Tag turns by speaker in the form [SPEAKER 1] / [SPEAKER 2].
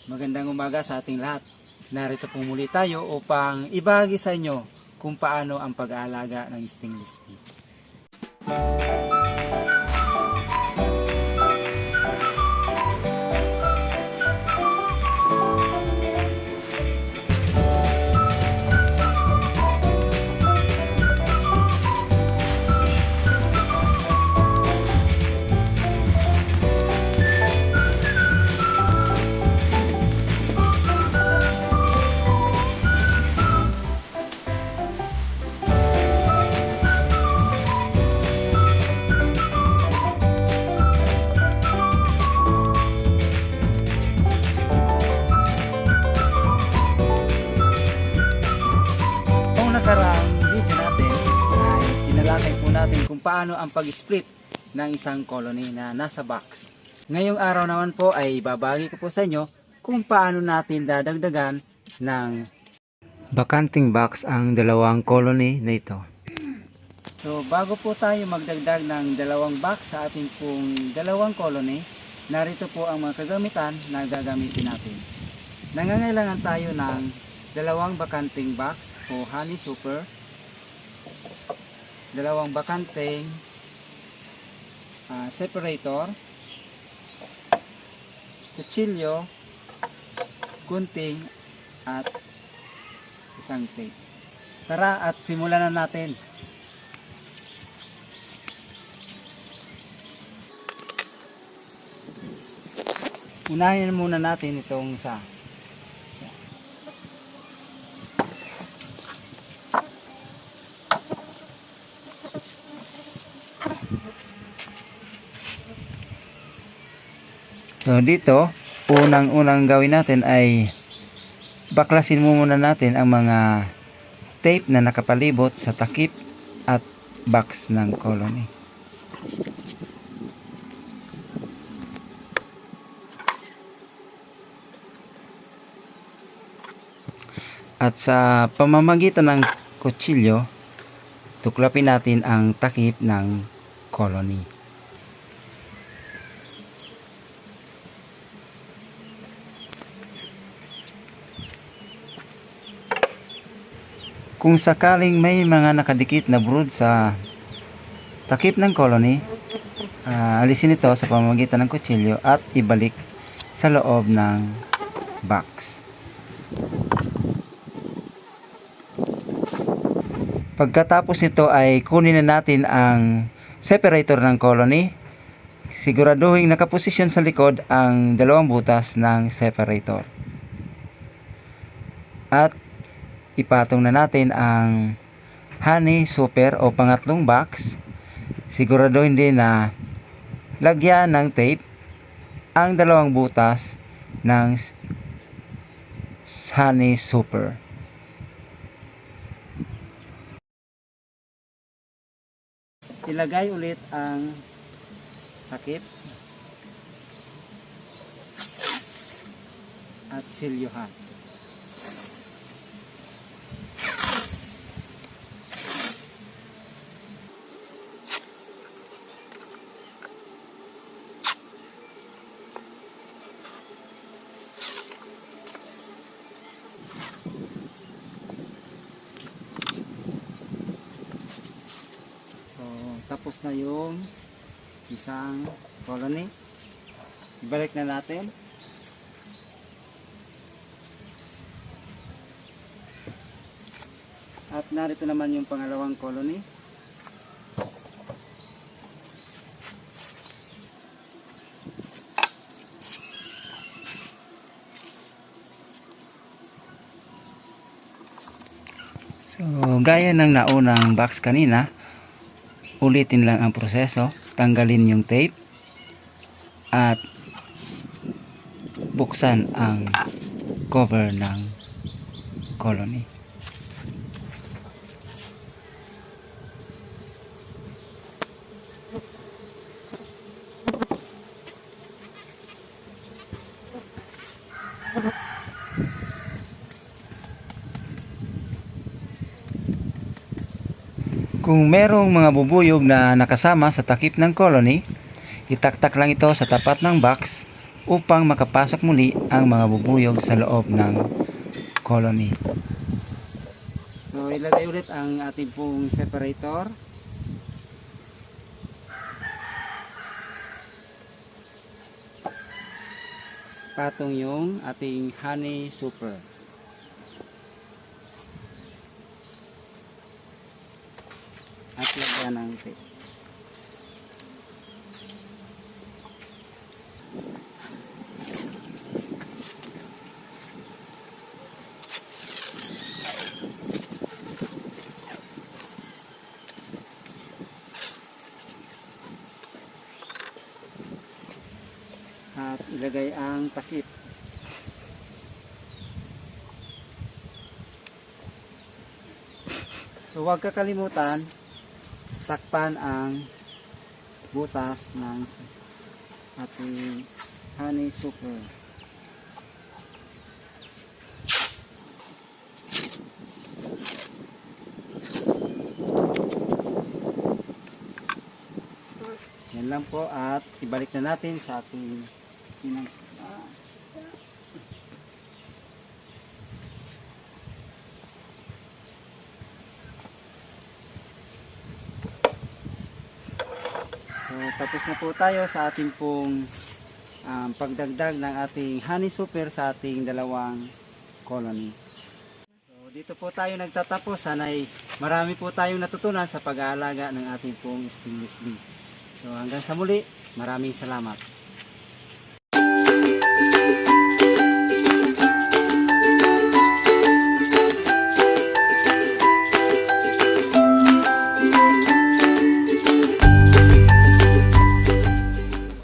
[SPEAKER 1] Magandang umaga sa ating lahat. Narito po muli tayo upang ibahagi sa inyo kung paano ang pag-aalaga ng stainless steel. Nakaraang video natin ay tinalakay po natin kung paano ang pag-split ng isang colony na nasa box. Ngayong araw naman po ay babagi ko po sa inyo kung paano natin dadagdagan ng bakanting box ang dalawang colony na ito. So bago po tayo magdagdag ng dalawang box sa ating pong dalawang colony, narito po ang mga kagamitan na gagamitin natin. Nangangailangan tayo ng dalawang bakanting box o honey super, dalawang bakanting separator, kutsilyo, gunting at isang tape. Tara at simulan na natin. Unahin muna natin itong isa. So dito, unang gawin natin ay baklasin muna natin ang mga tape na nakapalibot sa takip at box ng colony. At sa pamamagitan ng kutsilyo, tuklapin natin ang takip ng colony. Kung sakaling may mga nakadikit na brood sa takip ng colony, alisin ito sa pamamagitan ng kutsilyo at ibalik sa loob ng box. Pagkatapos nito ay kunin na natin ang separator ng colony. Siguraduhin nakaposisyon sa likod ang dalawang butas ng separator. At ipatong na natin ang honey super o pangatlong box. Siguraduhin din na lagyan ng tape ang dalawang butas ng honey super. Ilagay ulit ang takip at silyuhan. Tapos na yung isang colony. Ibalik na natin. At narito naman yung pangalawang colony. So, gaya ng naunang box kanina, ulitin lang ang proseso. Tanggalin yung tape at buksan ang cover ng colony. Kung merong mga bubuyog na nakasama sa takip ng colony, itaktak lang ito sa tapat ng box upang makapasok muli ang mga bubuyog sa loob ng colony. So ilagay ulit ang ating pong separator. Patong yung ating honey super. At lagyan ng tape. At ilagay ang takip. So huwag kakalimutan, takpan ang butas ng ating honey super. Yan lang po at ibalik na natin sa ating So, tapos na po tayo sa ating pong pagdagdag ng ating honey super sa ating dalawang colony. So, dito po tayo nagtatapos. Sana'y marami po tayong natutunan sa pag-aalaga ng ating pong stingless bee. So hanggang sa muli, maraming salamat.